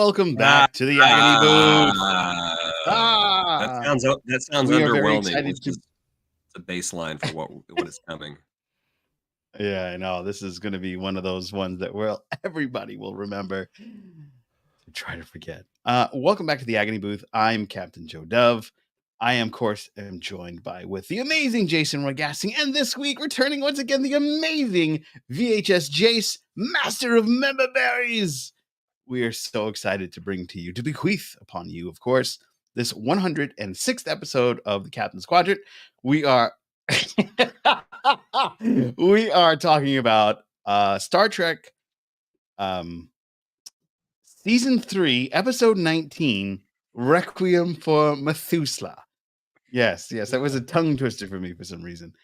welcome back to the Agony Booth. That sounds We are very underwhelming. excited It's just a baseline for what is coming. Yeah, I know. This is going to be one of those ones that everybody will remember to try to forget. Welcome back to the Agony Booth. I'm Captain Joe Dove. I am, of course, joined with the amazing Jason Rogasting, and this week returning once again the amazing VHS Jace, Master of Member Berries. We are so excited to bring to bequeath upon you, of course, this 106th episode of the Captains Quadrant. We are talking about Star Trek Season 3, Episode 19, Requiem for Methuselah. Yes, that was a tongue twister for me for some reason.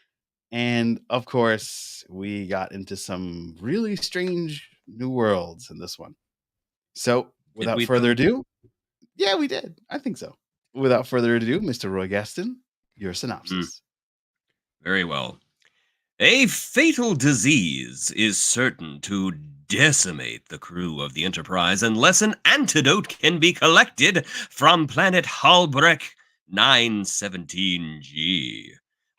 And, of course, we got into some really strange new worlds in this one. So, without further ado, yeah, we did. I think so. Without further ado, Mr. Roy Gaston, your synopsis. Very well. A fatal disease is certain to decimate the crew of the Enterprise unless an antidote can be collected from planet Halbrek 917G.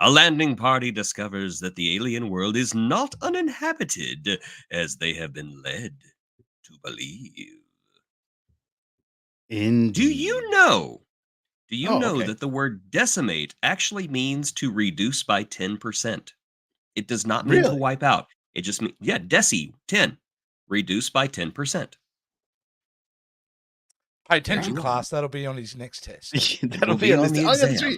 A landing party discovers that the alien world is not uninhabited, as they have been led to believe. Indeed. Do you know that the word decimate actually means to reduce by 10%? It does not mean to wipe out. It just means, deci, 10. Reduce by 10%. Pay attention, class. That'll be on his next test. That'll be on the exam.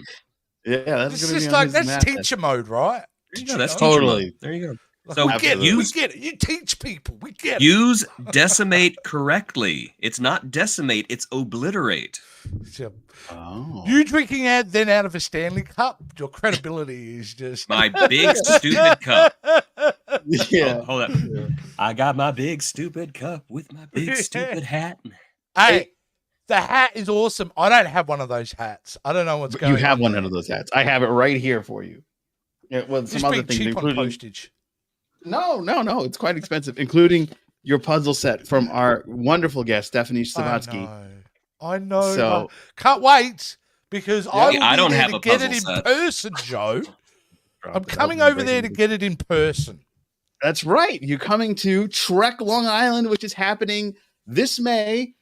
Yeah, that's going to be on his that's teacher mode, right? That's totally. There you go. So we get it. You teach people. We get it. Use decimate correctly. It's not decimate, it's obliterate. You drinking out of a Stanley cup, your credibility is just my big stupid cup. Yeah. Hold up. Yeah. I got my big stupid cup with my big stupid hat. Hey, the hat is awesome. I don't have one of those hats. I don't know what's going on. You have one of those hats. I have it right here for you. Yeah, well, some other things, cheap on postage. No. It's quite expensive, including your puzzle set from our wonderful guest, Stephanie Stavatsky. I know. So, can't wait because I don't have to get it in person, Joe. I'm coming over there to get it in person. That's right. You're coming to Trek Long Island, which is happening this May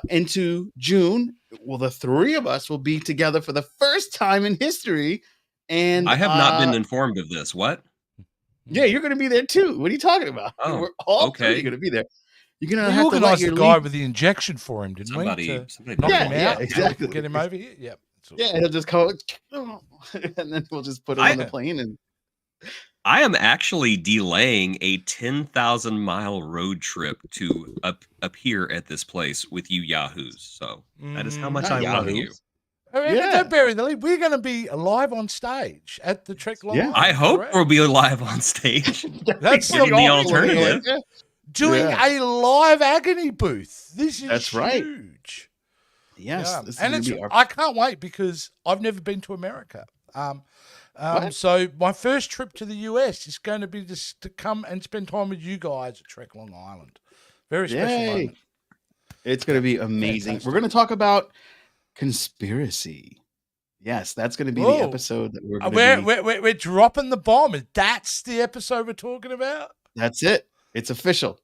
into June. Well, the three of us will be together for the first time in history. And I have not been informed of this. What? Yeah, you're going to be there too. What are you talking about? Oh, we're all three going to be there. You're going to have to organize the guy with the injection for him, didn't somebody we? Knock him out, exactly. Get him over here. Yep. Yeah, he'll just go, and then we'll just put him on the plane. And I am actually delaying a 10,000-mile road trip to appear at this place with you yahoos. So that is how much I love you. Don't bury the lead. We're going to be live on stage at the Trek Long Island. I hope we'll be live on stage. That's the alternative. Doing a live agony booth. This is huge. Right. Yes. And I can't wait because I've never been to America. So my first trip to the US is going to be just to come and spend time with you guys at Trek Long Island. Very special moment. It's going to be amazing. Fantastic. We're going to talk about conspiracy. Yes, that's going to be the episode that we're dropping the bomb. That's the episode we're talking about? That's it. It's official.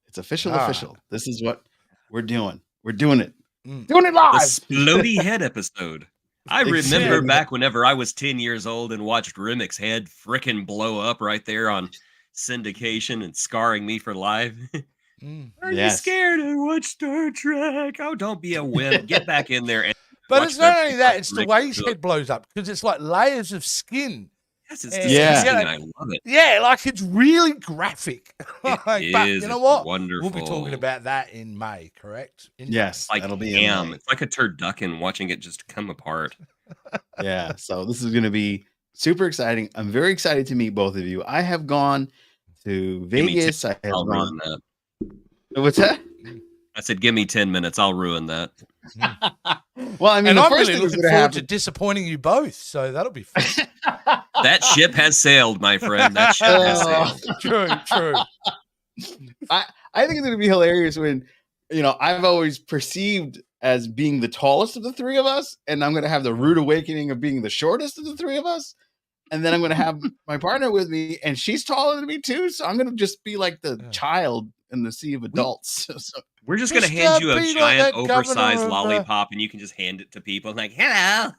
It's official. This is what we're doing. We're doing it. Doing it live. The Splody Head episode. I remember back whenever I was 10 years old and watched Remick's head frickin' blow up right there on syndication and scarring me for life. Are you scared to watch Star Trek? Oh, don't be a wimp. Get back in there. But it's not only that, it's the way his head blows up because it's like layers of skin. Yes, it's disgusting. I love it. Yeah, like it's really graphic. But you know what? Wonderful. We'll be talking about that in May, correct? Yes, like that'll be ham. It's like a turducken watching it just come apart. Yeah, so this is going to be super exciting. I'm very excited to meet both of you. I have gone to Vegas. I'll ruin that. What's that? I said, give me 10 minutes. I'll ruin that. Well, I mean, and I'm really looking forward to disappointing you both, so that'll be fun. That ship has sailed, my friend. That ship has sailed. True. I think it's going to be hilarious when I've always perceived as being the tallest of the three of us, and I'm going to have the rude awakening of being the shortest of the three of us. And then I'm going to have my partner with me, and she's taller than me too. So I'm going to just be like the child in the sea of adults. We're just going to Just, hand you a be like giant, that oversized governor of, lollipop, and you can just hand it to people. Like, hello.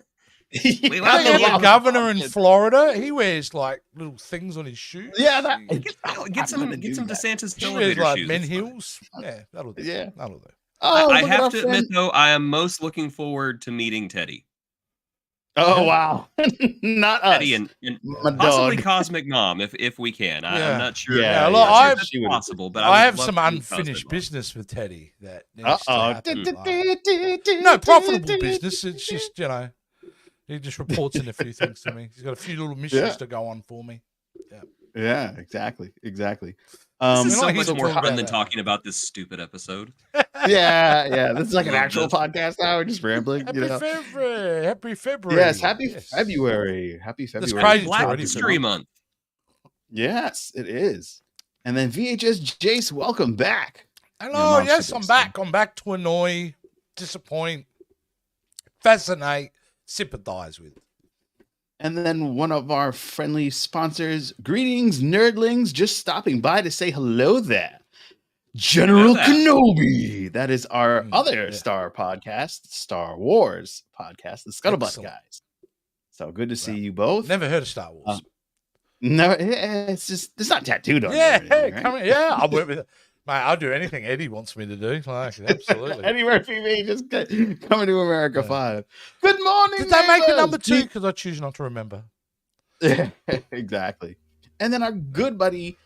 We I welcome think you. the governor in Florida, he wears like little things on his shoes. Yeah, Get some DeSantis He wears elevator like shoes. men That's fine. heels. Yeah, that'll do. Yeah. That'll do. Oh, I look at have our to admit, friend. though, I am most looking forward to meeting Teddy. Oh, wow. Not us. Teddy and My possibly dog. Cosmic Mom, if we can. I'm not sure. Yeah, look, I'm not I- sure that's possible, but I would have love some to meet unfinished Cosmic Mom. business with Teddy that needs to Uh-oh. happen. No, profitable business. It's just, he just reports in a few things to me. He's got a few little missions to go on for me. Yeah, exactly. This we're is so not here much to more talk fun about than that. talking about this stupid episode. Yeah. This is like an Love actual this. podcast now. We're just rambling. Happy February. Happy February. Yes, happy February. Happy That's February. crazy. Black already History Month. Yes, it is. And then VHS Jace, welcome back. Hello, Your yes, monster I'm base. back. I'm back to annoy, disappoint, fascinate, sympathize with. And then one of our friendly sponsors, greetings, nerdlings, just stopping by to say hello there. General Kenobi. That is our other Star podcast, Star Wars podcast, the Scuttlebutt Excellent. guys. So good to see you both. Never heard of Star Wars. No, it's not tattooed on. Yeah, you or anything, right? come here. Yeah, I'll work with it. Mate, I'll do anything Eddie wants me to do. Like, absolutely. Eddie Murphy, me, just coming to America 5. Good morning. Did they make a neighbors. number 2? Because I choose not to remember. Exactly. And then our good buddy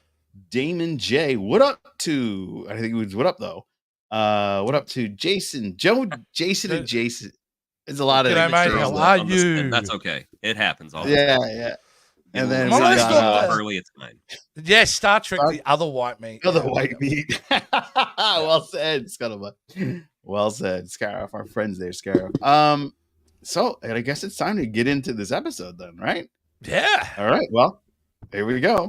Damon J. What up to? I think it was what up though. What up to Jason, Joe, Jason, and Jason? There's a lot of. G'day, mate. How are you? That's okay. It happens all the Yeah, time. yeah. And then Well, we let's got talk- early. It's fine. Yeah, Star Trek, the other white meat. other white meat. Well said, Scuttlebutt. Well said, Scarif. Our friends there, Scarif. So I guess it's time to get into this episode then, right? Yeah. All right. Well, here we go.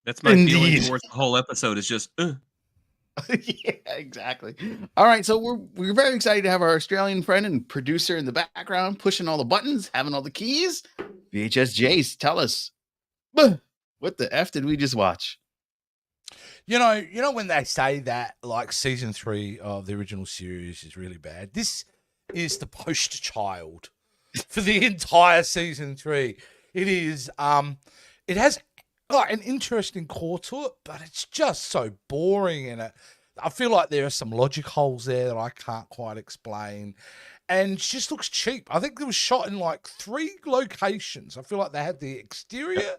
That's my feeling Indeed. towards the whole episode. Is just. Yeah, exactly. All right, so we're very excited to have our Australian friend and producer in the background, pushing all the buttons, having all the keys. VHS Jace, tell us, what the F did we just watch? You know when they say that like season 3 of the original series is really bad. This is the poster child for the entire season 3. It is it has like an interesting core to it, but it's just so boring, and I feel like there are some logic holes there that I can't quite explain, and it just looks cheap. I think it was shot in like 3 locations. I feel like they had the exterior,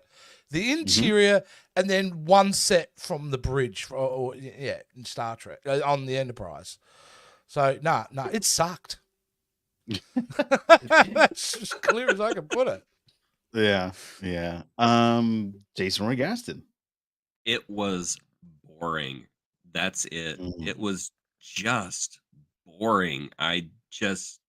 the interior, and then one set from the bridge, or in Star Trek on the Enterprise. So no, it sucked. That's as clear as I can put it. Yeah. Jason Roy Gaston. It was boring. That's it. It was just boring. I just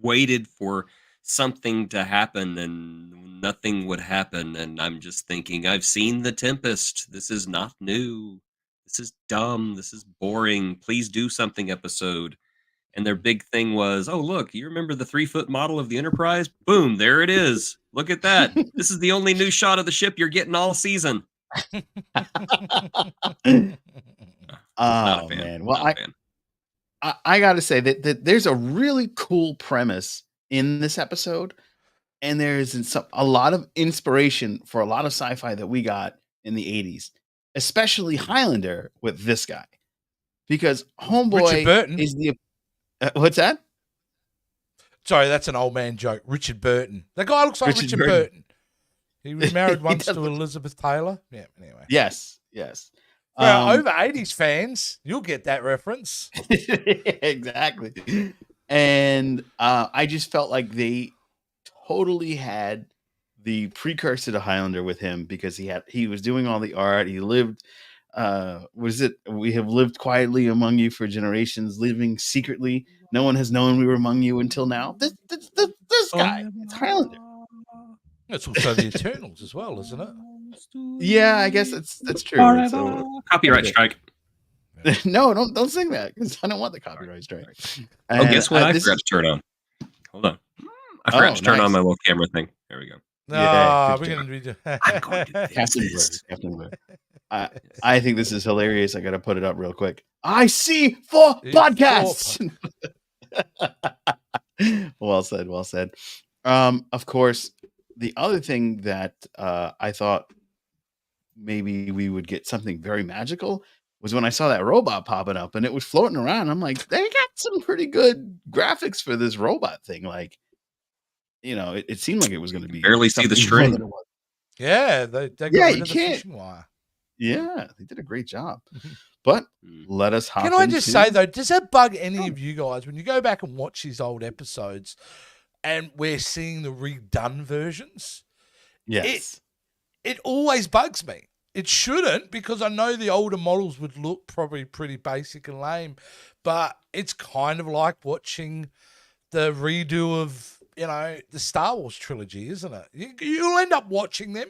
waited for something to happen and nothing would happen. And I'm just thinking, I've seen The Tempest. This is not new. This is dumb. This is boring. Please do something, episode. And their big thing was, oh, look, you remember the 3-foot model of the Enterprise? Boom, there it is. Look at that. This is the only new shot of the ship you're getting all season. Oh man. Well, I got to say that there's a really cool premise in this episode, and there's a lot of inspiration for a lot of sci-fi that we got in the 80s, especially Highlander with this guy, because Homeboy is the what's that? Sorry, that's an old man joke. Richard Burton. That guy looks like Richard Burton. He was married once to Elizabeth Taylor. Yeah, anyway. Yes. For over 80s fans, you'll get that reference. Exactly. And I just felt like they totally had the precursor to Highlander with him, because he was doing all the art. He lived we have lived quietly among you for generations, living secretly. No one has known we were among you until now. This guy, it's Highlander. It's also the Eternals as well, isn't it? Yeah, I guess that's true. It's a, Copyright strike. no, don't sing that because I don't want the copyright strike. Oh, And, guess what? I this forgot is- to turn on. Hold on. I forgot to turn on nice. my little camera thing. There we go. No, good we're job. going to be doing. I'm going to fix Captain Blur. this. Captain Blur. I think this is hilarious. I got to put it up real quick. I see 4 podcasts. Well said. Well said. Of course, the other thing that I thought maybe we would get something very magical was when I saw that robot popping up and it was floating around. I'm like, they got some pretty good graphics for this robot thing. Like, it seemed like it was going to be barely see the something more string. than it was. Yeah, they got Yeah, rid you of the can't- fishing wire. Yeah, they did a great job. But let us hop Can I just into- say, though, does that bug any of you guys when you go back and watch these old episodes and we're seeing the redone versions? Yes. It always bugs me. It shouldn't, because I know the older models would look probably pretty basic and lame, but it's kind of like watching the redo of, the Star Wars trilogy, isn't it? You'll end up watching them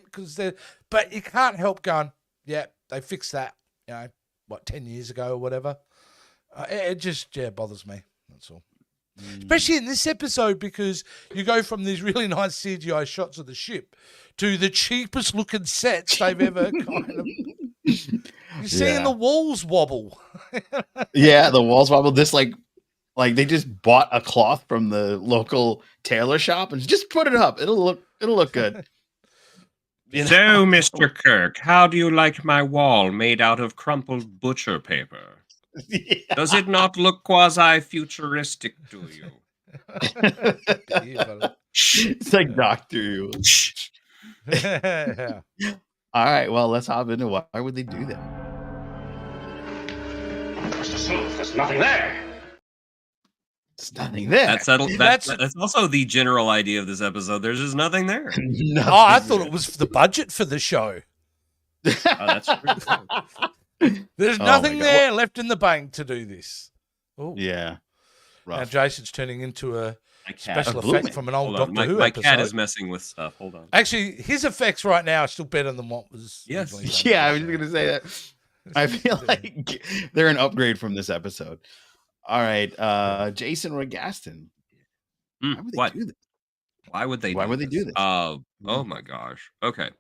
but you can't help going, yeah, they fixed that, 10 years ago or whatever. It just, bothers me. That's all. Especially in this episode, because you go from these really nice CGI shots of the ship to the cheapest looking sets they've ever kind of. You're seeing the walls wobble. Yeah, the walls wobble. This like they just bought a cloth from the local tailor shop and just put it up. It'll look good. So, Mr. Kirk, how do you like my wall made out of crumpled butcher paper? Yeah. Does it not look quasi-futuristic to you? It's like Doctor Who. Yeah. All right, well, let's hop into why would they do that? There's nothing there. It's nothing there. That's also the general idea of this episode. There's just nothing there. Nothing Oh, I thought there. it was the budget for the show. Oh, that's true. There's Oh nothing my God. there left in the bank to do this. Oh, Yeah. now Rough. Jason's turning into a My cat. special A blooming. effect from an old Hold on. Doctor Who My episode. cat is messing with stuff. Hold on. Actually, his effects right now are still better than what was. Yes. originally done. Yeah, I was just gonna say that. I feel like they're an upgrade from this episode. All right, Jason Rogaston. Why would they What? do that? Why would they? Why would they do this? Oh my gosh. Okay.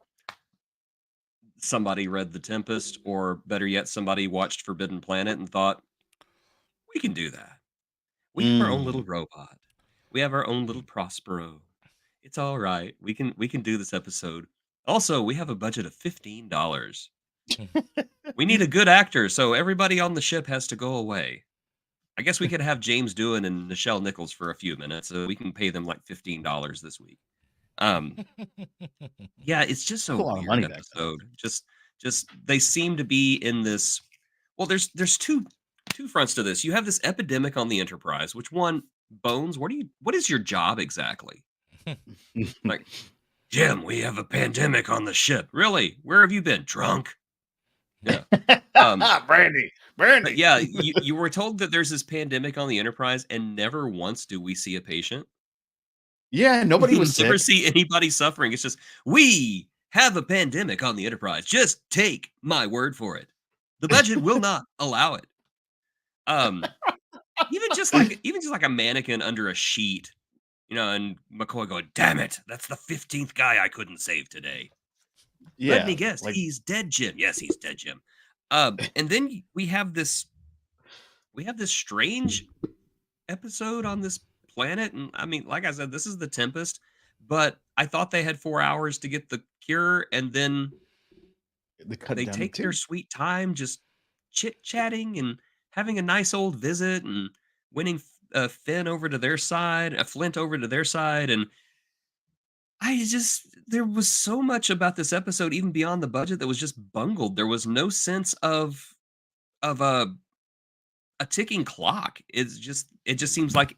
Somebody read The Tempest, or better yet, somebody watched Forbidden Planet and thought, we can do that. We have our own little robot. We have our own little Prospero. It's all right. We can do this episode. Also, we have a budget of $15. We need a good actor, so everybody on the ship has to go away. I guess we could have James Doohan and Nichelle Nichols for a few minutes, so we can pay them like $15 this week. Yeah, it's just so Cool amount of weird money back then. episode. Just they seem to be in this. Well, there's two fronts to this. You have this epidemic on the Enterprise. Which one, Bones? What is your job exactly? Like, Jim, we have a pandemic on the ship. Really? Where have you been? Drunk? Yeah. Brandy. But yeah, you were told that there's this pandemic on the Enterprise, and never once do we see a patient. Yeah, nobody We was never sick. see anybody suffering. It's just, we have a pandemic on the Enterprise. Just take my word for it. The budget will not allow it. Even just like a mannequin under a sheet, and McCoy going, "Damn it, that's the 15th guy I couldn't save today." Yeah, Let me guess, like- he's dead, Jim. Yes, he's dead, Jim. And then we have this strange episode on this planet, and I mean, like I said, this is the Tempest, but I thought they had 4 hours to get the cure, and then cut they down take to their 2. sweet time just chit-chatting and having a nice old visit and winning Flint over to their side, and there was so much about this episode, even beyond the budget, that was just bungled. There was no sense of a ticking clock. It just seems like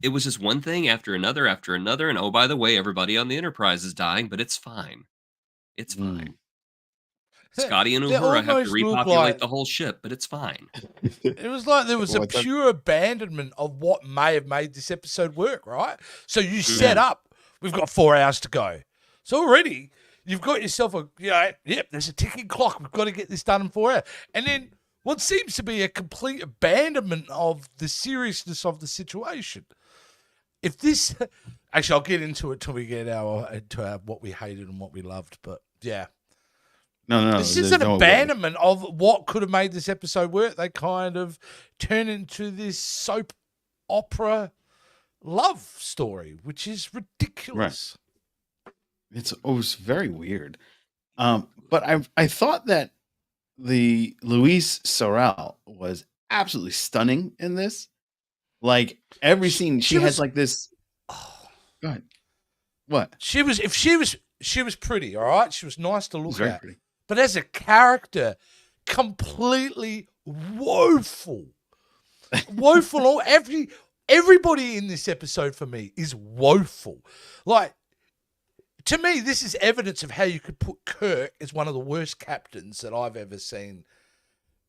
it was just one thing after another, and oh, by the way, everybody on the Enterprise is dying, but it's fine. It's fine. Scotty and They Uhura have to almost look repopulate like- the whole ship, but it's fine. It was like there was a What's that? pure abandonment of what may have made this episode work, right? So you set up, we've got 4 hours to go. So already you've got yourself there's a ticking clock. We've got to get this done in 4 hours. And then what seems to be a complete abandonment of the seriousness of the situation. If this, actually, I'll get into it till we get into our what we hated and what we loved. But yeah, No. this is an abandonment of what could have made this episode work. They kind of turn into this soap opera love story, which is ridiculous. Right. It was very weird. But I thought that the Louise Sorel was absolutely stunning in this. Like every scene, she has like this. Oh, go ahead. What? She was pretty, all right. She was nice to look Very at, pretty. but as a character, completely woeful. Woeful. Everybody in this episode for me is woeful. Like, to me, this is evidence of how you could put Kirk as one of the worst captains that I've ever seen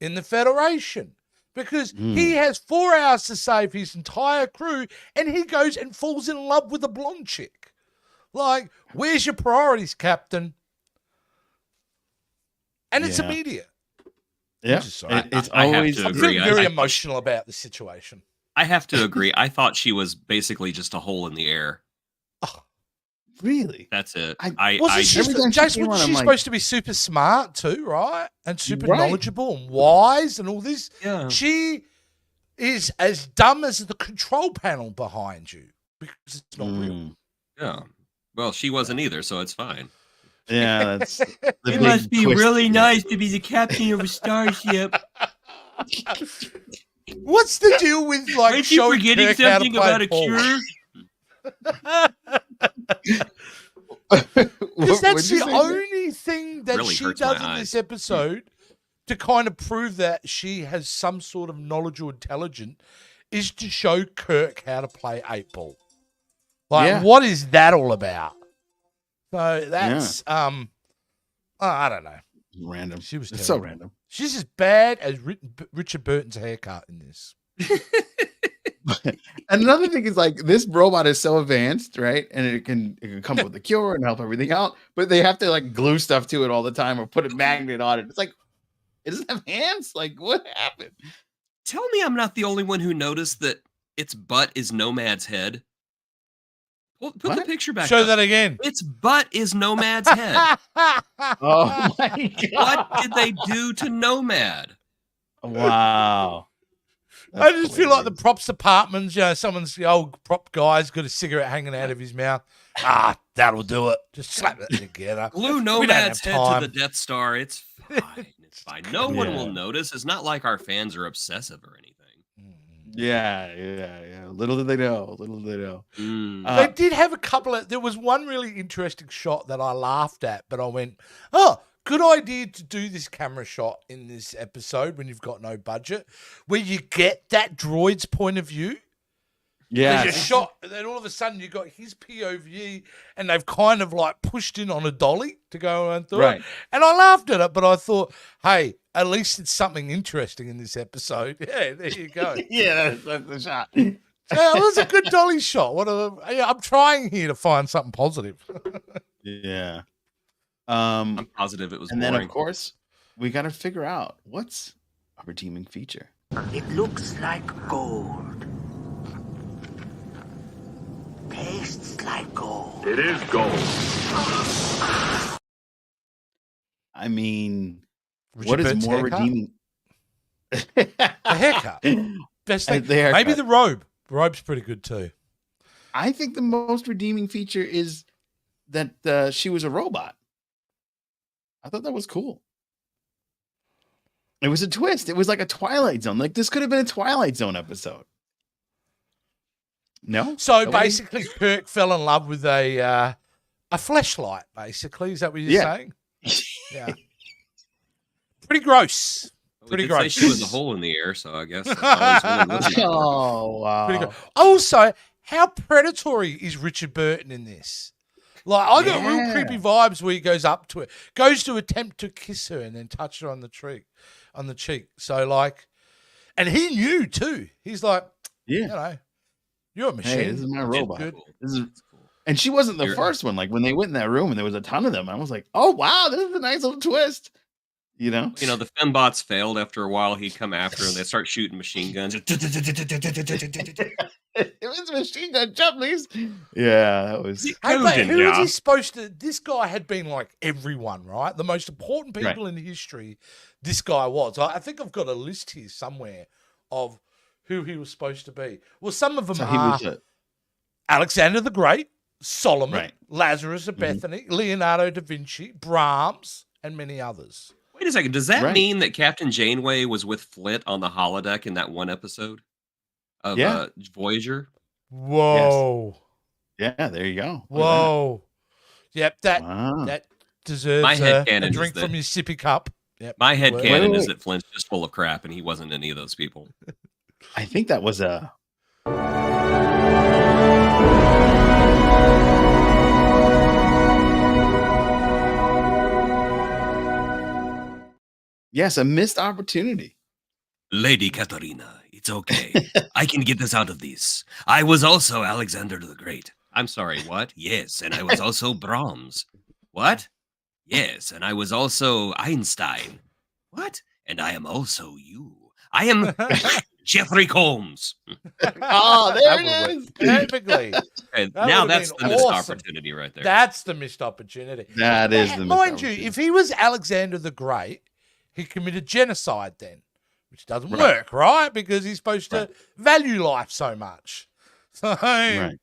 in the Federation. Because he has 4 hours to save his entire crew, and he goes and falls in love with a blonde chick. Like, where's your priorities, Captain? And it's immediate. Yeah, it's always. I'm feeling very emotional about the situation. I have to agree. I thought she was basically just a hole in the air. Oh, really? That's it. She's supposed to be super smart too, right? And super knowledgeable and wise and all this. Yeah. She is as dumb as the control panel behind you because it's not real. Yeah. Well, she wasn't either, so it's fine. Yeah, that's. It must be really nice to be the captain of a starship. What's the deal with like Aren't you showing forgetting Kirk something how to about a play cure? Because that's the only thing that Really she hurts does my in this eyes. episode to kind of prove that she has some sort of knowledge or intelligence is to show Kirk how to play 8-ball. Like, what is that all about? So that's I don't know. Random. She was it's terrible. so random. She's as bad as Richard Burton's haircut in this. And another thing is like this robot is so advanced, right? And it can come up with a cure and help everything out, but they have to like glue stuff to it all the time or put a magnet on it. It's like it doesn't have hands. Like what happened? Tell me I'm not the only one who noticed that its butt is Nomad's head. Well, put the picture back Show up. that again. Its butt is Nomad's head. Oh my god! What did they do to Nomad? Wow. I just feel like the props departments, the old prop guy's got a cigarette hanging out of his mouth. That'll do it. Just slap it together. Glue Nomad's head to the Death Star. It's fine. It's fine. No one will notice. It's not like our fans are obsessive or anything. Yeah. Little did they know. They did have a couple of. There was one really interesting shot that I laughed at, but I went, good idea to do this camera shot in this episode when you've got no budget, where you get that droid's point of view. Yeah. There's a shot, and then all of a sudden you got his POV, and they've kind of like pushed in on a dolly to go around through it. And I laughed at it, but I thought, hey, at least it's something interesting in this episode. Yeah, there you go. Yeah, that's the shot. Yeah, it was a good dolly shot. I'm trying here to find something positive. Yeah. I'm positive it was and boring. then, of course, we got to figure out what's a redeeming feature. It looks like gold. Tastes like gold. It is gold. I mean, Richard what is Burton's more haircut? redeeming? The haircut. Best thing. Maybe the robe. The robe's pretty good too. I think the most redeeming feature is that she was a robot. I thought that was cool. It was a twist. It was like a Twilight Zone. Like this could have been a Twilight Zone episode. No. So basically, Kirk fell in love with a fleshlight. Basically, is that what you're saying? Yeah. Pretty gross. Pretty gross. Say she was a hole in the air, so I guess that's always oh wow. Also, how predatory is Richard Burton in this? Like, I got real creepy vibes where he goes up to her, goes to attempt to kiss her, and then touch her on the cheek. So like, and he knew too. He's like, you're a machine. Hey, this is my robot. Good. And she wasn't the You're- first one. Like when they went in that room and there was a ton of them, I was like, oh wow, this is a nice little twist. You know, the fembots failed after a while. He'd come after and they start shooting machine guns. it was machine gun jumblies. Yeah, that was. Hey, but Coding, who is yeah. he supposed to? This guy had been like everyone, right? The most important people in history. This guy was. I think I've got a list here somewhere of who he was supposed to be. Well, some of them So he are was Alexander the Great, Solomon, Right. Lazarus of Bethany, Leonardo da Vinci, Brahms, and many others. Wait a second. Does that Right. mean that Captain Janeway was with Flit on the holodeck in that one episode of Yeah. Voyager? Whoa. Yeah, there you go. Look at Whoa. Yep, that. Wow. that deserves My a headcanon is drink that- from your sippy cup. Yep. My Wait, headcanon wait, is wait. that Flint's just full of crap and he wasn't any of those people. I think that was a. Yes, a missed opportunity. Lady Katarina, it's okay. I can get us out of this. I was also Alexander the Great. I'm sorry, what? Yes, and I was also Brahms. What? Yes, and I was also Einstein. What? And I am also you. I am Jeffrey Combs. Oh, there That it would is. work perfectly. And That now would've that's been the missed awesome. opportunity right there. That's the missed opportunity. That is the missed Mind you, opportunity. if he was Alexander the Great, he committed genocide then, which doesn't Right. work, right? Because he's supposed Right. to value life so much. So, Right.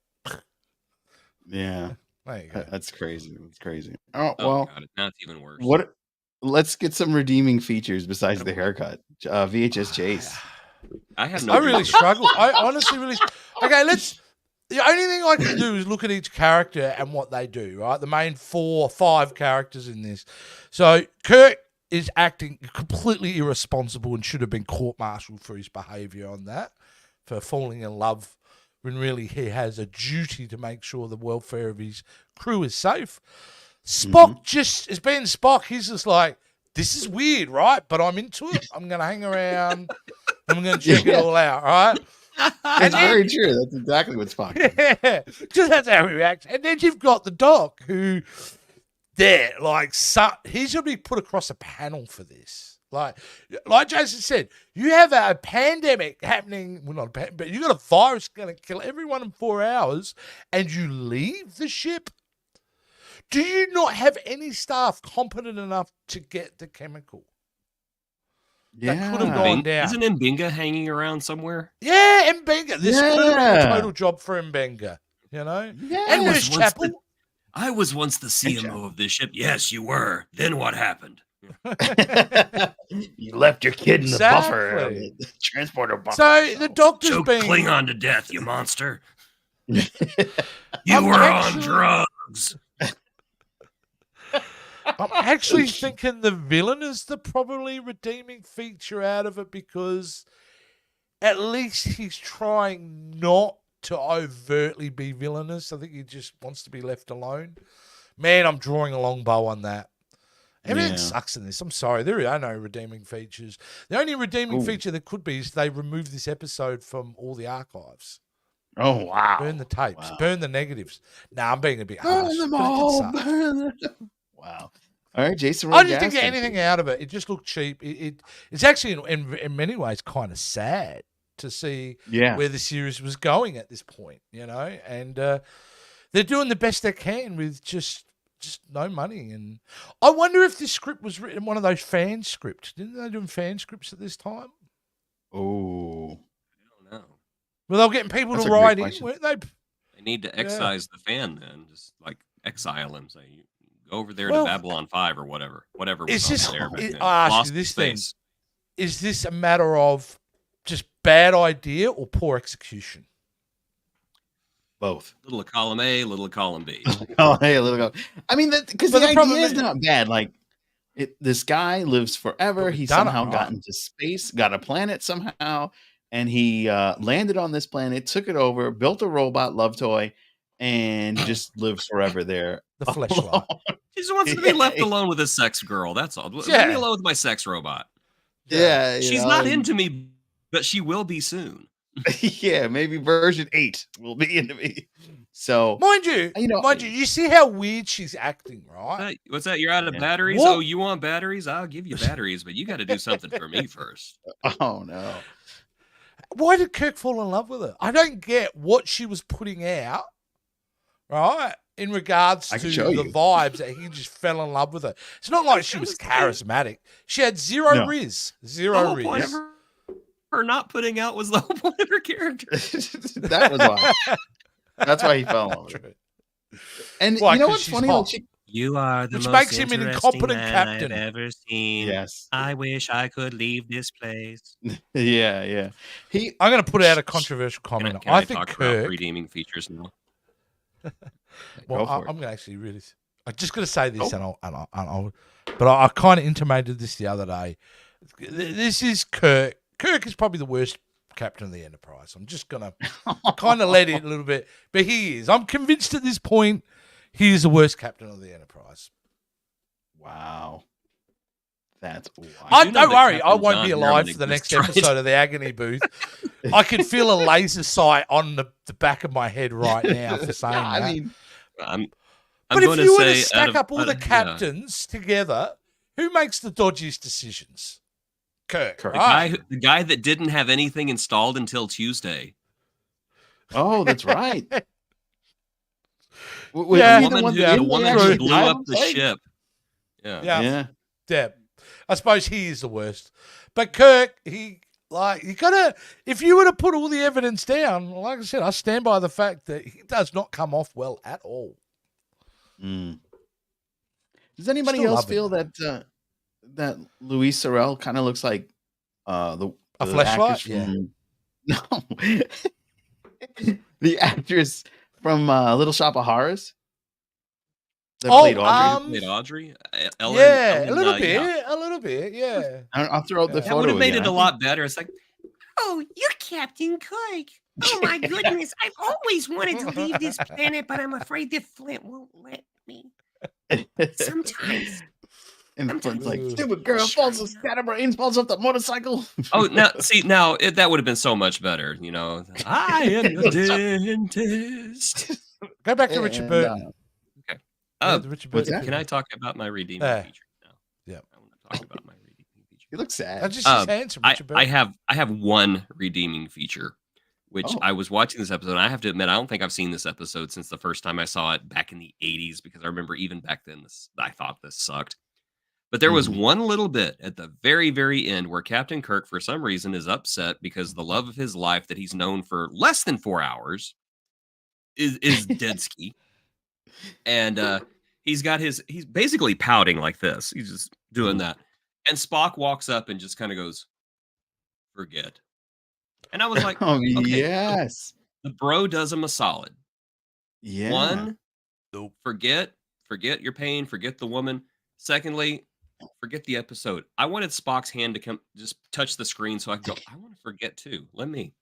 Yeah, there you go. that's crazy. That's crazy. Oh Oh, well, God, now it's even worse. what? Let's get some redeeming features besides the haircut. VHS Chase. I have no I really reason- struggle. I honestly really. Okay, let's. The only thing I can do is look at each character and what they do, right? The main 4 or 5 characters in this. So Kirk is acting completely irresponsible and should have been court-martialed for his behaviour on that, for falling in love when really he has a duty to make sure the welfare of his crew is safe. Spock just, as being Spock, he's just like, this is weird, right? But I'm into it. I'm going to hang around. I'm going to check it Yeah. all out, right? That's very true. That's exactly what Spock did. Yeah, just that's how he reacts. And then you've got the Doc, who, he should be put across a panel for this. Like Jason said, you have a pandemic happening. Well, not a pandemic, but you got a virus going to kill everyone in 4 hours, and you leave the ship. Do you not have any staff competent enough to get the chemical? That could have gone down. Isn't Mbinga hanging around somewhere? Yeah, Mbenga. This could have been a Yeah. total job for Mbenga. You know, Yeah. and was Nurse once Chapel. I was once the CMO Chapel. of this ship. Yes, you were. Then what happened? You left your kid in the buffer, Exactly. the transporter buffer. So the doctor's Choke being Klingon to death, you monster. You I'm were actually- on drugs. I'm actually thinking the villain is the probably redeeming feature out of it, because at least he's trying not to overtly be villainous. I think he just wants to be left alone. Man, I'm drawing a long bow on that. Everything Yeah. sucks in this. I'm sorry. There are no redeeming features. The only redeeming Ooh. feature there could be is they remove this episode from all the archives. Oh wow! Burn the tapes. Wow. Burn the negatives. Nah, I'm being a bit harsh. Burn them but it did all. suck. Burn them. Wow. All right, Jason. I just didn't Rogas, get anything out of it. It just looked cheap. It's actually in many ways kind of sad to see Yeah. where the series was going at this point, you know. And they're doing the best they can with just no money. And I wonder if this script was written one of those fan scripts. Didn't they do fan scripts at this time? Oh. I don't know. Well, they were getting people That's to a great write in, question. weren't they? They need to excise the fan then. Just like exile him. Say, you go over there Well, to Babylon 5 or whatever. Whatever it's was just- on there back it- then. I ask you Lost in this then. space. Is this a matter of just bad idea or poor execution? Both. Little of column A, little of column B. Oh, hey, a little go. I mean, because But the the problem idea is is- not bad. Like, this guy lives forever. But He we've done it somehow got right. into space, got a planet somehow, and he landed on this planet, took it over, built a robot love toy, and just lives forever there. The fleshlight. He just wants to be Yeah. left alone with his sex girl. That's all. Leave Yeah. me alone with my sex robot. Yeah, you She's know, not and- into me, but she will be soon. Yeah, maybe version 8 will be into me. So, Mind you, you see how weird she's acting, right? What's that? You're out of batteries? What? Oh, you want batteries? I'll give you batteries, but you got to do something for me first. oh no. Why did Kirk fall in love with her? I don't get what she was putting out, right? In regards to the vibes that he just fell in love with her. It's not like she was charismatic. She had zero riz. Zero riz. Point of her not putting out was the whole point of her character. That was why. That's why he fell in love with her. And you know what's funny? You are the Which most makes him an incompetent man captain I've ever seen. Yes. I wish I could leave this place. yeah. I'm going to put out a controversial comment. Can I think talk Kirk about redeeming features now. Well, I'm going to actually really. I'm just going to say this, but I kind of intimated this the other day. This is Kirk. Kirk is probably the worst captain of the Enterprise. I'm just going to kind of let it a little bit, but he is. I'm convinced at this point he is the worst captain of the Enterprise. Wow. That's wild. Don't worry, I won't be alive for the next episode of the Agony Booth. I can feel a laser sight on the back of my head right now for saying that. I mean, but if you were to stack up all the captains together, who makes the dodgiest decisions? Kirk. The guy that didn't have anything installed until Tuesday. Oh, that's right. The woman who blew up the ship. Yeah. I suppose he is the worst. But Kirk, you gotta, if you were to put all the evidence down, like I said, I stand by the fact that he does not come off well at all. Does anybody else feel that Louise Sorel kind of looks like a fleshlight? No, the actress from Little Shop of Horrors. That played Audrey. Ellen, a little bit, yeah. I'll throw out the photo. That would have made it a lot better. It's like, oh, you're Captain Kirk. Oh my goodness, I've always wanted to leave this planet, but I'm afraid the Flint won't let me. Sometimes. And Flint's like, stupid girl falls off scatterbrains, falls off the motorcycle. Oh, now that would have been so much better, you know. I am your dentist. Go back to Richard Burton. Can I talk about my redeeming feature now? Yeah, I want to talk about my redeeming feature. You look sad. That's just his handsome, Richard Burton. I have one redeeming feature, which I was watching this episode. And I have to admit, I don't think I've seen this episode since the first time I saw it back in the 80s, because I remember even back then I thought this sucked. But there was one little bit at the very, very end where Captain Kirk, for some reason, is upset because the love of his life that he's known for less than 4 hours is dead ski. And he's basically pouting like this. He's just doing that. And Spock walks up and just kind of goes, forget. And I was like, oh, okay, yes. The bro does him a solid. Yeah. One, forget your pain, forget the woman. Secondly, forget the episode. I wanted Spock's hand to come just touch the screen so I could go, I want to forget too. Let me.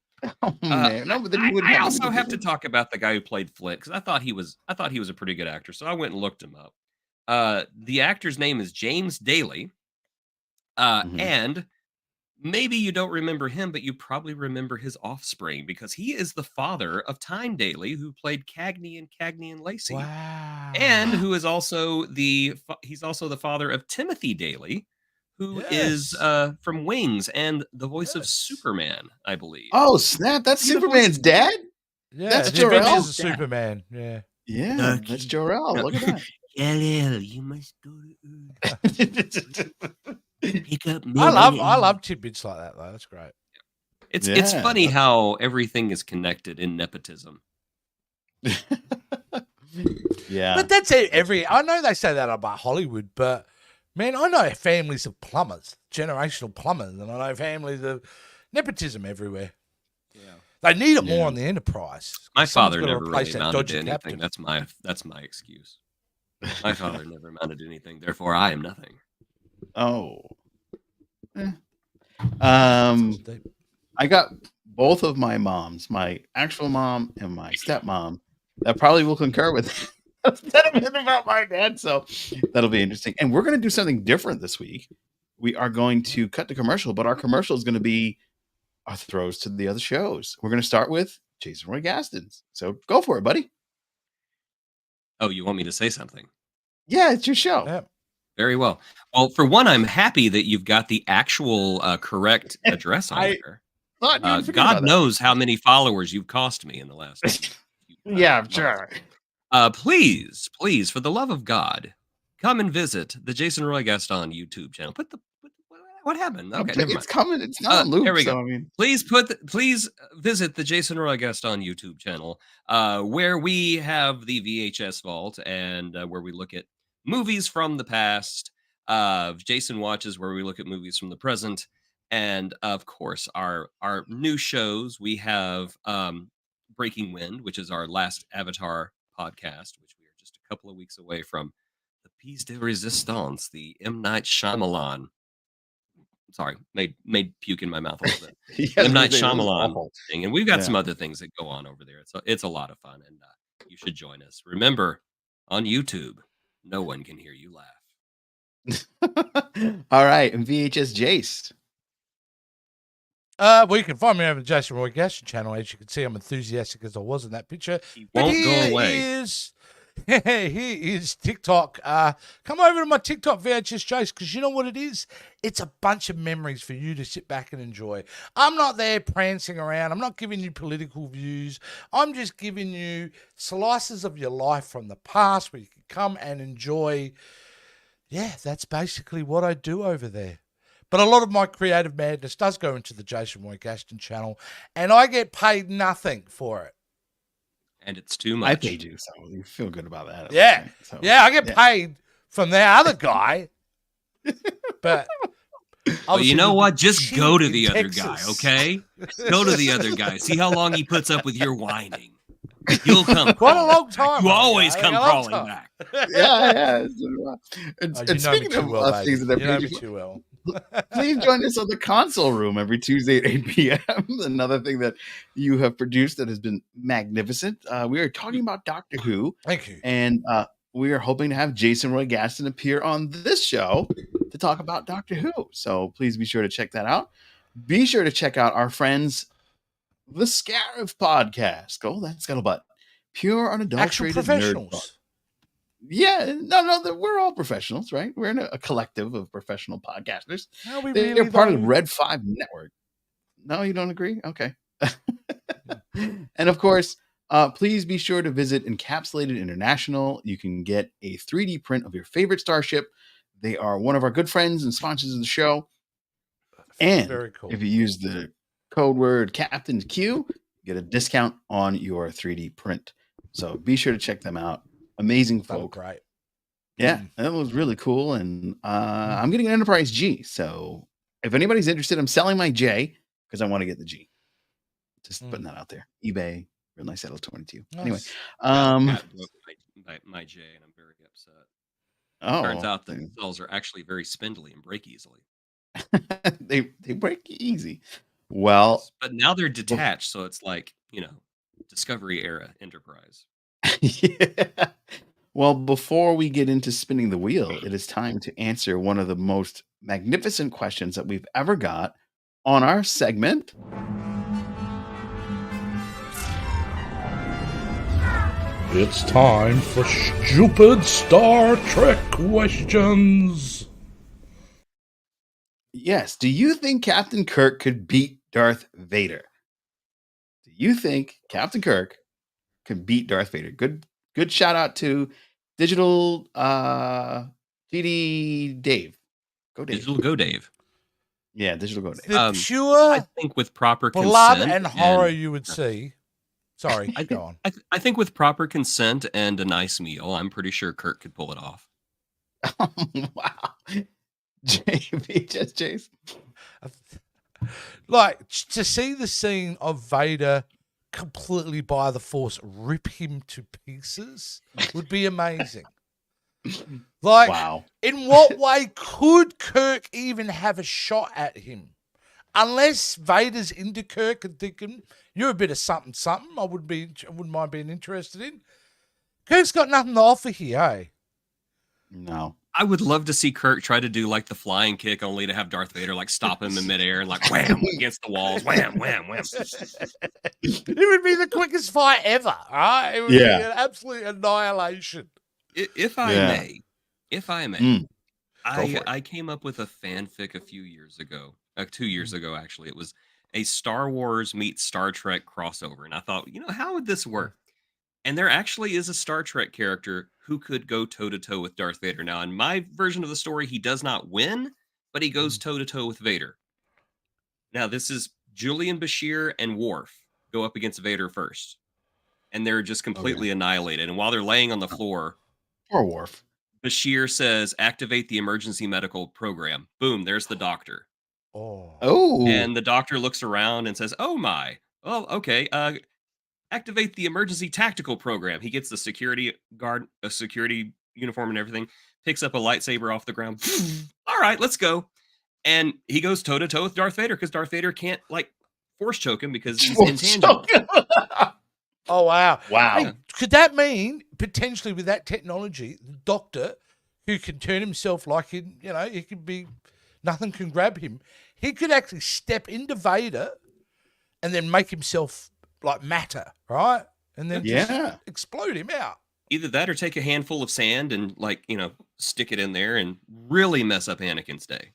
Oh, man. No, but then I also have to talk about the guy who played Flint, because I thought he was a pretty good actor. So I went and looked him up. The actor's name is James Daly. And maybe you don't remember him, but you probably remember his offspring, because he is the father of Tyne Daly, who played Cagney and Cagney and Lacey. Wow. And who is also he's also the father of Timothy Daly, who is from Wings and the voice of Superman, I believe. Oh, snap. That's Superman's dad? Yeah, that's Jor-El's dad. Superman. Yeah. Yeah, that's Jor-El. Look at that. LL, you must go to Earth. Pick up me. I love tidbits like that, though. That's great. It's funny how everything is connected in nepotism. Yeah. But that's it. I know they say that about Hollywood, but man, I know families of plumbers, generational plumbers, and I know families of nepotism everywhere. Yeah. They need it more on the Enterprise. My father never really amounted to anything. That's my excuse. My father never amounted to anything, therefore I am nothing. Oh. I got both of my moms, my actual mom and my stepmom, that probably will concur with sentiment about my dad. So that'll be interesting. And we're going to do something different this week. We are going to cut to commercial, but our commercial is going to be our throws to the other shows. We're going to start with Jason Roy Gaston's. So go for it, buddy. Oh, you want me to say something? Yeah, it's your show. Yeah. Very well. Well, for one, I'm happy that you've got the actual correct address on I there. thought you would forget God about that. knows how many followers you've cost me in the last. Yeah, I'm months. sure. Please, for the love of God, come and visit the Jason Roy Gaston YouTube channel. What happened? Okay, never mind. It's coming. It's not on loop. There we so, go. I mean, Please visit the Jason Roy Gaston YouTube channel, where we have the VHS vault and where we look at movies from the past. Jason Watches, where we look at movies from the present, and of course our new shows. We have Breaking Wind, which is our last Avatar podcast, which we are just a couple of weeks away from. The Piece de Resistance, the M. Night Shyamalan. Sorry, made puke in my mouth a little bit. yeah, M. Night it was Shyamalan awful. thing, and we've got Yeah. some other things that go on over there. It's a lot of fun, and you should join us. Remember, on YouTube, no one can hear you laugh. All right, and VHS Jace. Well, you can find me over the Jason Roy Gaston channel. As you can see, I'm enthusiastic as I was in that picture. He But won't here go away. is TikTok. Come over to my TikTok, VHS Jace, because you know what it is? It's a bunch of memories for you to sit back and enjoy. I'm not there prancing around. I'm not giving you political views. I'm just giving you slices of your life from the past where you can come and enjoy. Yeah, that's basically what I do over there. But a lot of my creative madness does go into the Jason Roy Gaston channel, and I get paid nothing for it. And it's too much. I paid you, so you feel good about that. Yeah. So, Yeah, I get paid from the other guy. But But you know what? Just cheap go to in the other guy, Texas. okay? Go to the other guy. See how long he puts up with your whining. You'll come Quite a crawling long back. time. You I always think. come A long crawling time. back. yeah. And, Oh, and you know me speaking too of well, baby. things that You know are me too well. please join us on the console room every Tuesday at 8 p.m. Another thing that you have produced that has been magnificent. We are talking about Doctor Who, Thank you. and we are hoping to have Jason Roy Gaston appear on this show to talk about Doctor Who. So please be sure to check that out. Be sure to check out our friends, the Scarif podcast. Go, that's Scuttlebutt. Pure, Actual unadulterated nerd talk. professionals. Yeah, no, we're all professionals, right? We're in a collective of professional podcasters. Are we They're really, part of the though? Red 5 network. No, you don't agree? Okay. And of course, please be sure to visit Encapsulated International. You can get a 3D print of your favorite starship. They are one of our good friends and sponsors of the show. And Very cool. if you use the code word Captains Q, you get a discount on your 3D print. So be sure to check them out. Amazing They were folk. great. Yeah, that was really cool. And I'm getting an Enterprise G. So if anybody's interested, I'm selling my J because I want to get the G. Just putting that out there. eBay, real nice Settle 22. Anyway, Nice. Pat broke my J, and I'm very upset. Turns out the cells are actually very spindly and break easily. they break easy. Well, But now they're detached, so it's like, Discovery era Enterprise. yeah. Well, before we get into spinning the wheel, it is time to answer one of the most magnificent questions that we've ever got on our segment. It's time for stupid Star Trek questions. Yes. Do you think Captain Kirk could beat Darth Vader? Do you think Captain Kirk could beat Darth Vader? Good shout out to Digital GD Dave. Go Dave. Digital Go Dave. Yeah, Digital Go Dave. The I pure think with proper blood consent and horror you would see. Sorry, I go think, on. I think with proper consent and a nice meal, I'm pretty sure Kirk could pull it off. Wow. Chase. Like, to see the scene of Vader completely by the Force rip him to pieces would be amazing. Like, Wow. in what way could Kirk even have a shot at him? Unless Vader's into Kirk and thinking, you're a bit of something, I wouldn't mind being interested in. Kirk's got nothing to offer here, eh? No. I would love to see Kirk try to do like the flying kick, only to have Darth Vader like stop him in midair and like wham against the walls, wham, wham, wham. It would be the quickest fight ever, right? It would be an absolute annihilation. If I Yeah. may, Go for it. I came up with a fanfic a few years ago, 2 years ago actually. It was a Star Wars meets Star Trek crossover, and I thought, how would this work? And there actually is a Star Trek character who could go toe to toe with Darth Vader. Now, in my version of the story, he does not win, but he goes toe to toe with Vader. Now, this is Julian Bashir and Worf go up against Vader first, and they're just completely annihilated. And while they're laying on the floor, Poor Worf. Bashir says, "Activate the emergency medical program." Boom, there's the doctor. Oh. And the doctor looks around and says, "Oh my. Oh, okay. Activate the emergency tactical program." He gets the security guard, a security uniform and everything, picks up a lightsaber off the ground. All right, let's go. And he goes toe to toe with Darth Vader because Darth Vader can't like force choke him because he's intangible. Oh, wow. Wow. Hey, could that mean potentially with that technology, the doctor who can turn himself like, he could be, nothing can grab him. He could actually step into Vader and then make himself like matter, right? And then just explode him out. Either that or take a handful of sand and stick it in there and really mess up Anakin's day.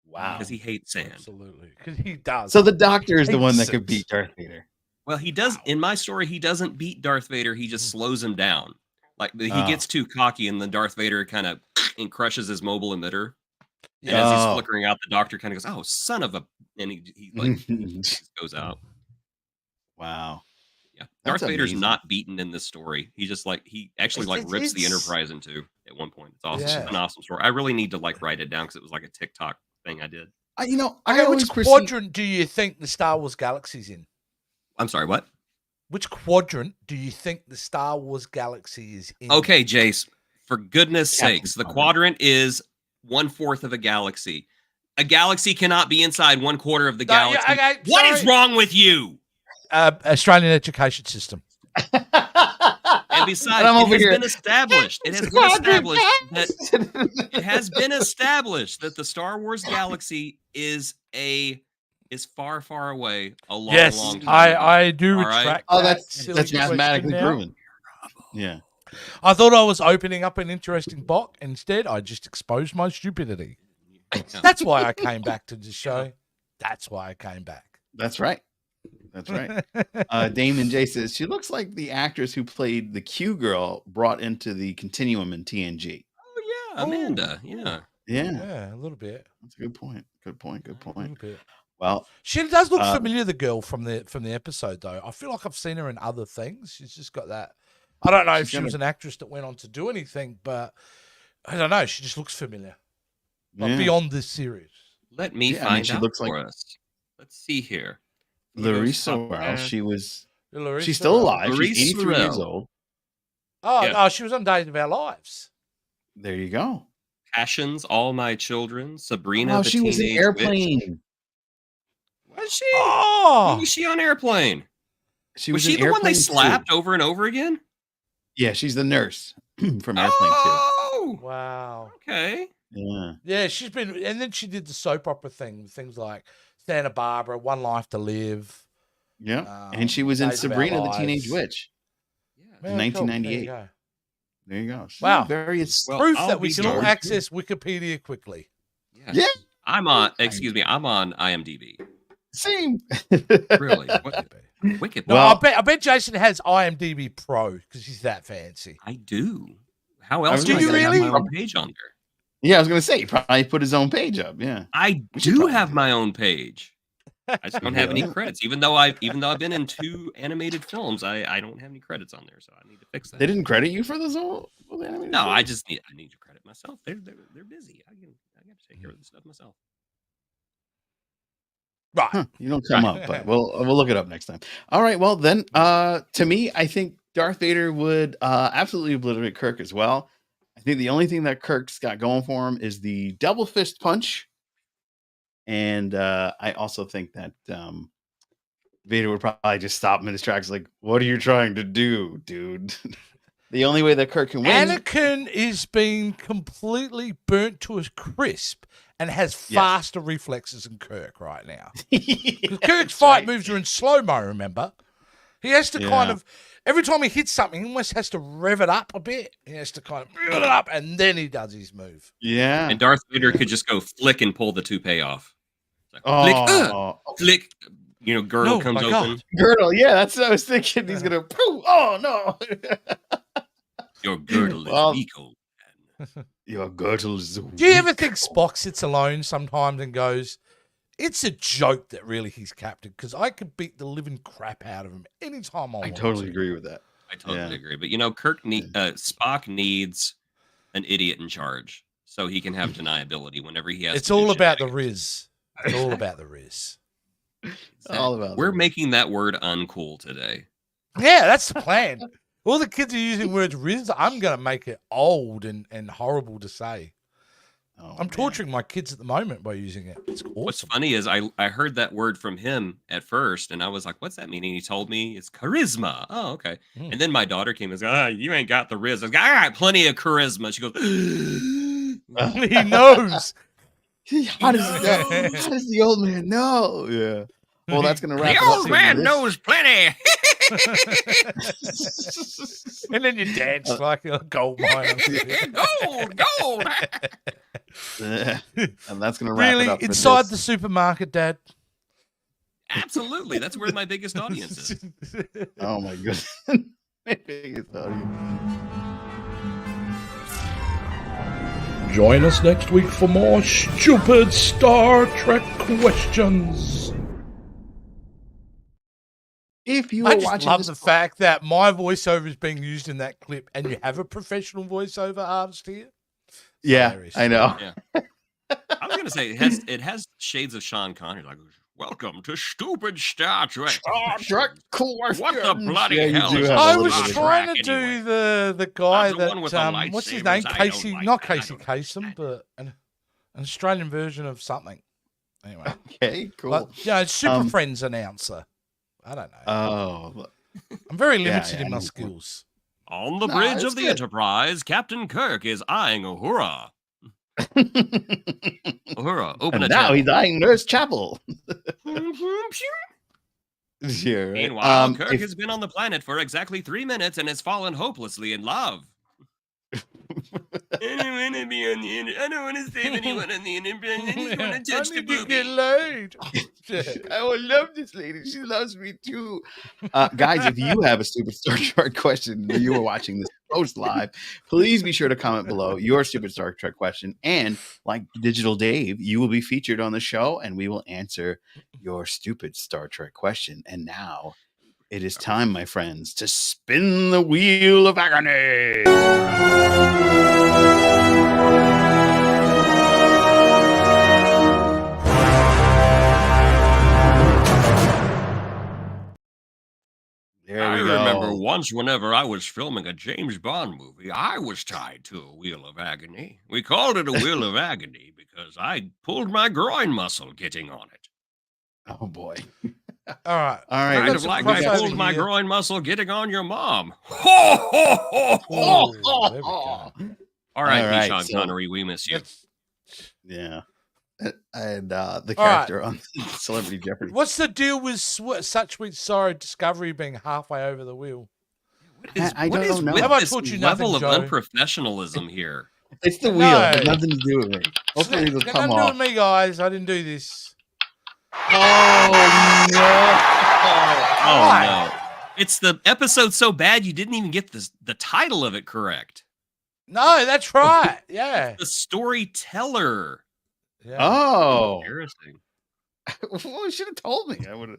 Wow. Because he hates sand. Absolutely. Because he does. So the doctor is the one that could beat Darth Vader. Well, he does. In my story, he doesn't beat Darth Vader. He just slows him down. Like he gets too cocky, and then Darth Vader kind of crushes his mobile emitter. And as he's flickering out, the doctor kind of goes, "Oh, son of a!" And he just goes out. Wow. Yeah, Darth Vader's not beaten in this story. He just he actually rips the Enterprise in two at one point. It's awesome. It's an awesome story. I really need to write it down because it was like a TikTok thing I did. Which quadrant do you think the Star Wars galaxy's in? I'm sorry, what? Which quadrant do you think the Star Wars galaxy is in? Okay, Jace, for goodness sakes, the quadrant is 1/4 of a galaxy. A galaxy cannot be inside 1/4 of the galaxy. What is wrong with you? Australian education system. And besides, it has been established that the Star Wars galaxy is far, far away a long, long time ago. I do retract. Oh, that's mathematically proven. Yeah. I thought I was opening up an interesting box. Instead, I just exposed my stupidity. That's why I came back to the show. That's why I came back. That's right. That's right. Damon J says she looks like the actress who played the Q girl brought into the Continuum in TNG. Oh yeah, Amanda. Yeah, a little bit. That's a good point. Good point. A little bit. Well, she does look familiar, the girl from the episode, though. I feel like I've seen her in other things. She's just got that. I don't know if she was an actress that went on to do anything, but I don't know. She just looks familiar. Beyond this series. Let me find out for us. Let's see here. Larissa Rowe, she's still alive. She's 83 years old. Oh, she was on Days of Our Lives. There you go. Passions, All My Children, Sabrina the she was in Teenage Airplane. Witch. Was she? Oh! When was she on Airplane? Was she the one they slapped over and over again? Yeah, she's the nurse from Airplane 2. Oh! Wow. Okay. Yeah. Yeah, she's been... And then she did the soap opera thing. Things like Santa Barbara, One Life to Live. Yeah. And she was in Sabrina the Teenage Witch. Yeah. In 1998. Cool. There you go. Wow. Proof that we can all access Wikipedia quickly. Yeah. I'm on IMDb. Same. Really? Wicked. No, I bet Jason has IMDb Pro because he's that fancy. I do. How else do you really have my own page on there? Yeah, I was going to say, he probably put his own page up. Yeah. I do have my own page. I just don't have any credits. Even though I've been in 2 animated films, I don't have any credits on there, so I need to fix that. They didn't credit you for those old animated No, films? I need to credit myself. They're busy. I got to take care of this stuff myself. Right. Huh, you don't come up, but we'll look it up next time. All right. Well, then, to me, I think Darth Vader would absolutely obliterate Kirk as well. I think the only thing that Kirk's got going for him is the double fist punch. And I also think that Vader would probably just stop him in his tracks like, what are you trying to do, dude? The only way that Kirk can win. Anakin is being completely burnt to a crisp and has faster reflexes than Kirk right now. Because Kirk's fight moves are in slow-mo, remember? He has to kind of, every time he hits something, he almost has to rev it up a bit. He has to kind of build it up, and then he does his move. Yeah. And Darth Vader could just go flick and pull the toupee off. Like, flick, girdle comes open. God. Girdle, yeah, that's what I was thinking. He's going to, oh, no. Your girdle is eco. Your girdle is Do you ever think Spock sits alone sometimes and goes, it's a joke that really he's captain, because I could beat the living crap out of him anytime I want. I totally agree with that. I totally agree. But, Spock needs an idiot in charge so he can have deniability whenever he has It's to all do about the shenanigans. Riz. It's all about the Riz. All about We're the- making that word uncool today. Yeah, that's the plan. All the kids are using words Riz. I'm going to make it old and horrible to say. I'm torturing my kids at the moment by using it. It's awesome. What's funny is I heard that word from him at first, and I was like, what's that mean? And he told me it's charisma. Oh, okay. And then my daughter came and said, you ain't got the Riz. I was like, I got plenty of charisma. She goes, He knows. How does the old man know? Yeah. Well, that's going to wrap the it up. old man knows plenty. And then you dance like a gold mine. Gold. And that's going to wrap Really? it up. for Inside this. the supermarket, Dad? Absolutely. That's where my biggest audience is. Oh, my goodness. My biggest audience. Join us next week for more stupid Star Trek questions. If you I were just watching love this, the fact that my voiceover is being used in that clip, and you have a professional voiceover artist here. yeah, Hilarious. I know. Yeah. I was gonna say it has shades of Sean Connery. Like, welcome to stupid Star Trek. Star Trek questions. What the bloody Yeah, you hell do is have a I little was bit of trying to Track do anyway. the guy I'm the one with the that what's his name? lightsabers. I Casey, don't like not that. I Casey don't Kasem, but an Australian version of something. Anyway, Okay, cool. like, Super Friends announcer. I don't know. Oh, I'm very yeah, limited yeah, in my I know. skills. On the Nah, bridge it's of the good. Enterprise, Captain Kirk is eyeing Uhura. Uhura, open and a now channel. he's eyeing Nurse Chapel. Yeah, right. Meanwhile, Kirk if- has been on the planet for exactly 3 minutes and has fallen hopelessly in love. I don't want to be on the internet. I don't want to save anyone on the internet. I just want to touch the I need to get booby. laid. I will love this lady. She loves me too. Guys, if you have a stupid Star Trek question and you are watching this post live, please be sure to comment below your stupid Star Trek question. And like Digital Dave, you will be featured on the show and we will answer your stupid Star Trek question. And now it is time, my friends, to spin the wheel of agony. There I we go. remember once whenever I was filming a James Bond movie, I was tied to a wheel of agony. We called it a wheel of agony because I pulled my groin muscle getting on it. Oh boy. All right. All right. We've Kind got of some like I crossover pulled my here. groin muscle getting on your mom. Ho, ho, ho, ho. Oh, there we go. All right, All right, Sean so- Connery, we miss you. That's- Yeah. And the All right. character on Celebrity Jeopardy. What's the deal with Such Sweet Sorrow Discovery being halfway over the wheel? I What don't is know. with Have I this taught you level nothing, of Joe? unprofessionalism here? It's the wheel. No. It has nothing to do with me. Hopefully it'll It's come nothing to do off. with me, guys. I didn't do this. Oh no. Oh Why? no. It's the episode so bad you didn't even get the title of it correct. No, that's right. Yeah. The storyteller. Yeah. Oh. Embarrassing. Well, you should have told me. I would have.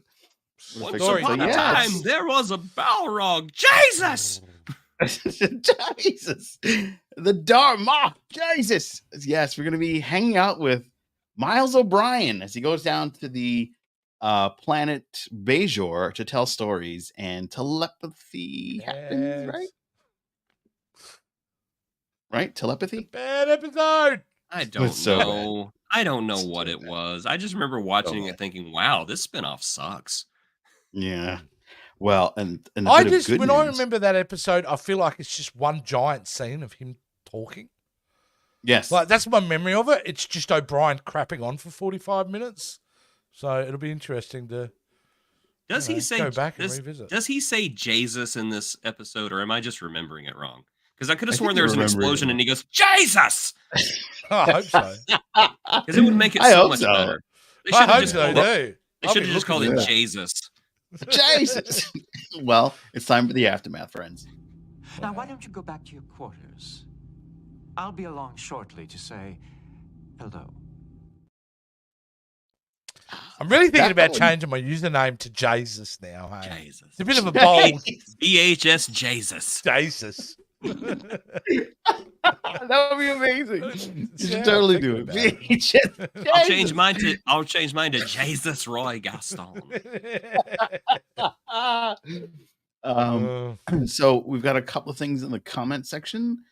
Once Story upon a teller. time, there was a Balrog. Jesus! Jesus. The Dharma. Jesus. Yes, we're going to be hanging out with Miles O'Brien as he goes down to the planet Bajor to tell stories, and telepathy happens, right? Right? Telepathy? Bad episode. I don't so know. I don't know It's what so it bad. was. I just remember watching bad. it thinking, wow, this spinoff sucks. Yeah. Well, and a I bit of just good when I news. remember that episode, I feel like it's just one giant scene of him talking. Yes. Like that's my memory of it. It's just O'Brien crapping on for 45 minutes. So it'll be interesting to Does he say go back and does, revisit. does he say Jesus in this episode, or am I just remembering it wrong? Because I could have I sworn think there you're was an remembering it explosion wrong. and he goes, Jesus! I hope so. Because it would make it I so hope much so. better. They I should have hope just so called too. it. They I'll should be have just called looking it for that. Jesus. Jesus. Well, it's time for the aftermath, friends. Now, why don't you go back to your quarters? I'll be along shortly to say hello. I'm really thinking That about one- changing my username to Jesus now. Hey? Jesus. It's a bit of a bold VHS Jesus. Jesus. That would be amazing. You Yeah, should totally I'm do thinking it. I'll change mine to Jesus Roy Gaston. So we've got a couple of things in the comment section.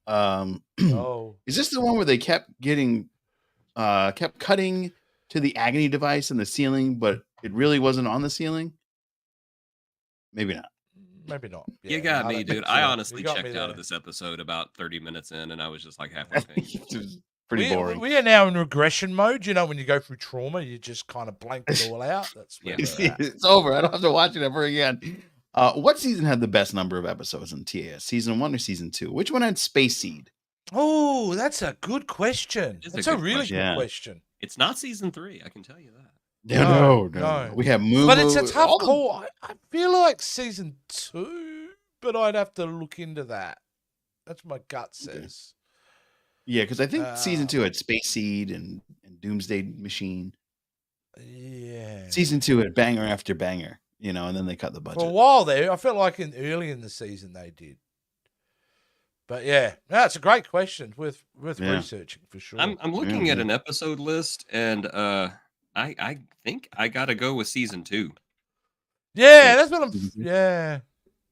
Oh. Is this the one where they kept cutting to the agony device in the ceiling, but it really wasn't on the ceiling? Maybe not. Maybe not. You Yeah, got no, me, don't dude. think I so. honestly You got me checked out of there. this episode about 30 minutes in, and I was just like halfway finished. It was pretty boring. We are now in regression mode. You know, when you go through trauma, you just kind of blank it all out. That's where Yeah. we're at. It's over. I don't have to watch it ever again. What season had the best number of episodes in TAS? Season 1 or season 2? Which one had Space Seed? Oh, that's a good question. It's a That's a good really question. good Yeah. question. It's not season 3, I can tell you that. No. We have Moo. But it's a Moo, tough all the- call. I feel like season 2, but I'd have to look into that. That's what my gut says. Yeah, because I think season Uh, 2 had Space Seed and Doomsday Machine. Yeah. Season 2 had banger after banger, and then they cut the budget. For a while there, I felt like early in the season they did. But yeah, no, it's a great question. Worth Yeah. researching for sure. I'm looking at Mhm. an episode list, and I think I got to go with season 2. Yeah, that's what I'm. Mhm. Yeah.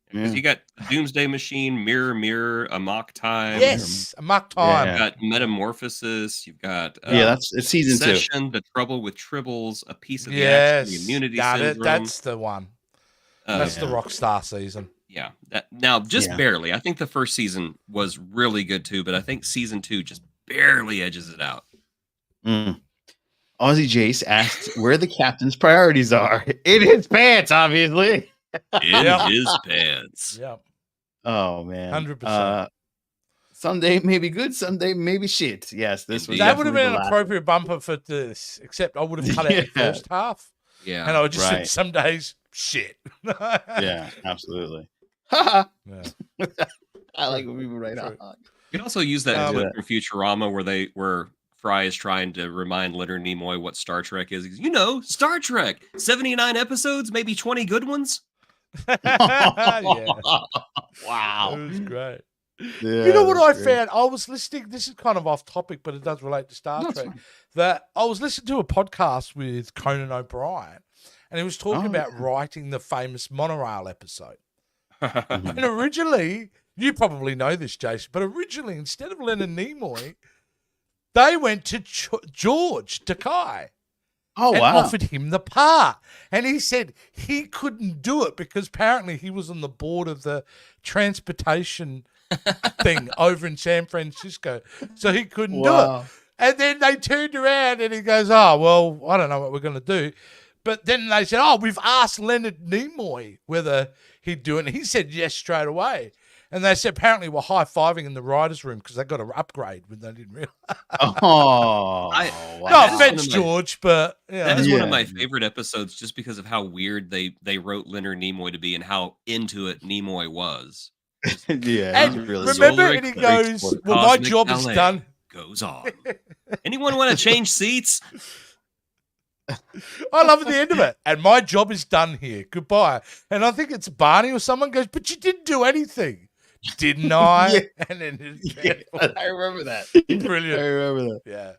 Because you got Doomsday Machine, Mirror Mirror, Amok Time. Yes, a mock time. You've got Metamorphosis. You've got It's season 2. Session, The Trouble with Tribbles, A Piece of the Action, The Yes, Immunity got it. Syndrome. That's the one. That's the Yeah. Rockstar season. Yeah. Now, just Yeah. barely. I think the first season was really good too, but I think season 2 just barely edges it out. Mm. Aussie Jace asked where the captain's priorities are. In his pants, obviously. In Yep. his pants. Yeah. Oh man, 100%. Someday maybe good, someday maybe shit. Yes, this was. Indeed. That would have definitely been the an last- appropriate bumper for this, except I would have cut out the Yeah. first half. Yeah. And I would just Right. said some days, shit. Yeah, absolutely. Haha. Yeah. I like when people write True. out. You can also use that Um, clip from Futurama where Fry is trying to remind Leonard Nimoy what Star Trek is. He goes, Star Trek, 79 episodes, maybe 20 good ones. Yeah. Wow. It was great. Yeah, You know what I that's great. found? I was listening. This is kind of off topic, but it does relate to Star That's Trek. fine. That I was listening to a podcast with Conan O'Brien, and he was talking Oh, about yeah. writing the famous monorail episode. Mhm. And originally, you probably know this, Jason, but originally, instead of Leonard Nimoy, they went to George Takei Oh and wow. offered him the part. And he said he couldn't do it because apparently he was on the board of the transportation thing over in San Francisco. So he couldn't do it. Wow. And then they turned around and he goes, oh, well, I don't know what we're going to do. But then they said, oh, we've asked Leonard Nimoy whether he'd do it. And he said yes straight away. And they said apparently we're high-fiving in the writer's room because they got to upgrade when they didn't realize. Oh, No That is offense, one of my- George, but yeah. That is one of Yeah. my favorite episodes just because of how weird they wrote Leonard Nimoy to be and how into it Nimoy was. yeah. And he's really remember, Solar and he eclipse goes, for well, my cosmic job is ballet done. Goes on. Anyone want to change seats? I love at the end of it. And my job is done here. Goodbye. And I think it's Barney or someone goes, but you didn't do anything. Didn't I? Yeah. And then Yeah, I remember that. Brilliant. I remember that. Yeah.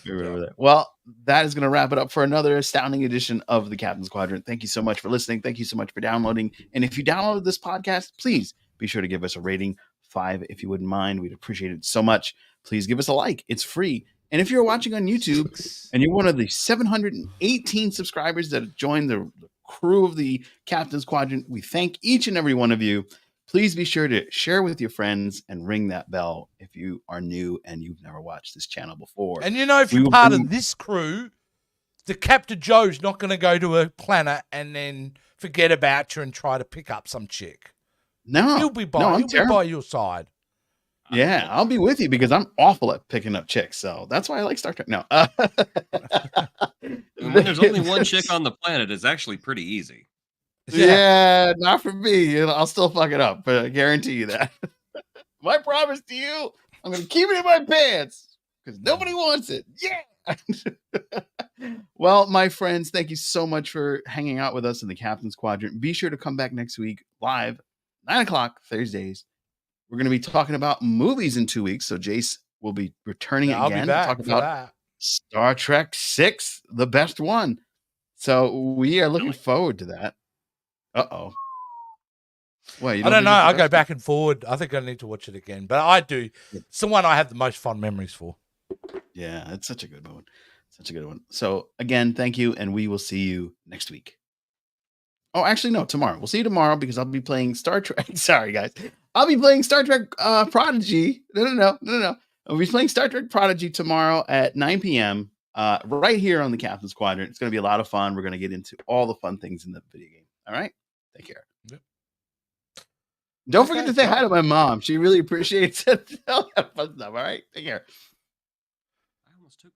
I remember that. Well, that is going to wrap it up for another astounding edition of the Captain's Quadrant. Thank you so much for listening. Thank you so much for downloading. And if you downloaded this podcast, please be sure to give us a rating, 5 if you wouldn't mind. We'd appreciate it so much. Please give us a like. It's free. And if you're watching on YouTube and you're one of the 718 subscribers that have joined the crew of the Captains Quadrant, we thank each and every one of you. Please be sure to share with your friends and ring that bell if you are new and you've never watched this channel before. And if you're part of this crew, the Captain Joe's not going to go to a planet and then forget about you and try to pick up some chick. No, he'll be by your side. Yeah, I'll be with you because I'm awful at picking up chicks. So that's why I like Star Trek. No. And when there's only one chick on the planet, it's actually pretty easy. Yeah, not for me. I'll still fuck it up, but I guarantee you that. My promise to you, I'm going to keep it in my pants because nobody wants it. Yeah. Well, my friends, thank you so much for hanging out with us in the Captain's Quadrant. Be sure to come back next week live, 9 o'clock Thursdays. We're going to be talking about movies in 2 weeks. So Jace will be returning again to talk about Star Trek 6, the best one. So we are looking forward to that. Uh-oh. Wait, I don't know. I go back and forward. I think I need to watch it again, but I do. It's the one I have the most fond memories for. Yeah, it's such a good one. Such a good one. So again, thank you, and we will see you next week. Oh, actually, no, tomorrow. We'll see you tomorrow because I'll be playing Star Trek. Sorry, guys. I'll be playing Star Trek Prodigy. No. I'll be playing Star Trek Prodigy tomorrow at 9 p.m. Right here on the Captain's Quadrant. It's going to be a lot of fun. We're going to get into all the fun things in the video game. All right? Take care. Yep. Don't forget to say hi to my mom. She really appreciates it. All that fun stuff. All right? Take care.